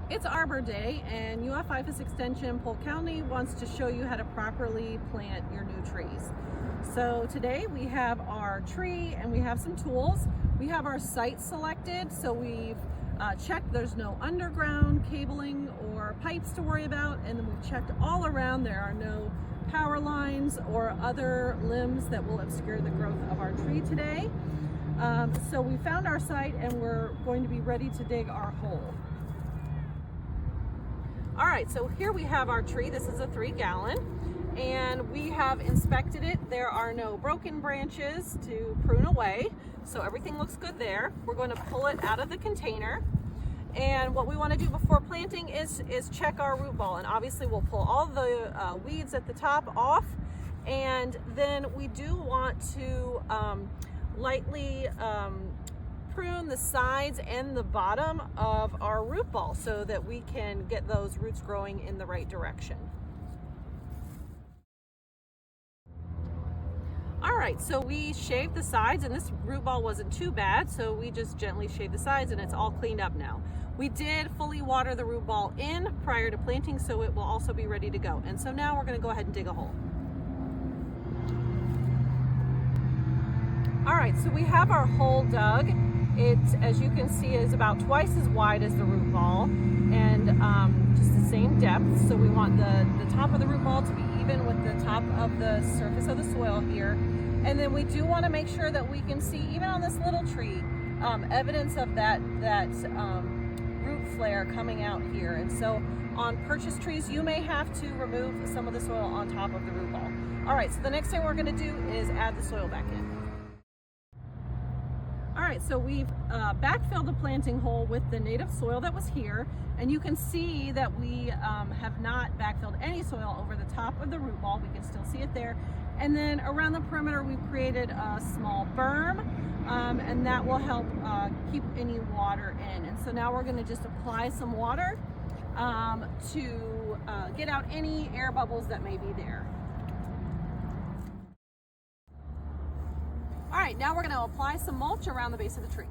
It's Arbor Day, and IFAS Extension Polk County wants to show you how to properly plant your new trees. So today we have our tree and we have some tools. We have our site selected, so we've checked there's no underground cabling or pipes to worry about, and then we've checked all around there are no power lines or other limbs that will obscure the growth of our tree today. So we found our site and we're going to be ready to dig our hole. All right, so here we have our tree. This is a 3-gallon, and we have inspected it. There are no broken branches to prune away, so everything looks good there. We're going to pull it out of the container, and what we want to do before planting is check our root ball, and obviously we'll pull all the weeds at the top off, and then we do want to lightly prune the sides and the bottom of our root ball so that we can get those roots growing in the right direction. All right, so we shaved the sides, and this root ball wasn't too bad, so we just gently shaved the sides and it's all cleaned up now. We did fully water the root ball in prior to planting, so it will also be ready to go. And so now we're going to go ahead and dig a hole. All right, so we have our hole dug. It, as you can see, is about twice as wide as the root ball, and just the same depth. So we want the top of the root ball to be even with the top of the surface of the soil here. And then we do want to make sure that we can see, even on this little tree, evidence of that root flare coming out here. And so on purchased trees, you may have to remove some of the soil on top of the root ball. All right, so the next thing we're going to do is add the soil back in. All right, so we've backfilled the planting hole with the native soil that was here, and you can see that we have not backfilled any soil over the top of the root ball. We can still see it there. And then around the perimeter, we've created a small berm, and that will help keep any water in. And so now we're gonna just apply some water to get out any air bubbles that may be there. All right, now we're going to apply some mulch around the base of the tree.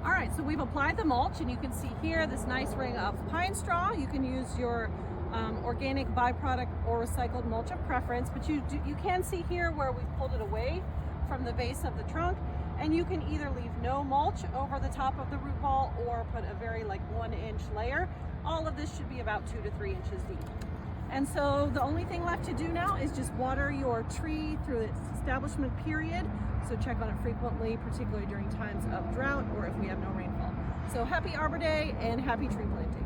All right, so we've applied the mulch, and you can see here this nice ring of pine straw. You can use your organic byproduct or recycled mulch of preference, but you can see here where we've pulled it away from the base of the trunk, and you can either leave no mulch over the top of the root ball or put a very 1-inch layer. All of this should be about 2 to 3 inches deep. And so the only thing left to do now is just water your tree through its establishment period. So check on it frequently, particularly during times of drought or if we have no rainfall. So happy Arbor Day and happy tree planting.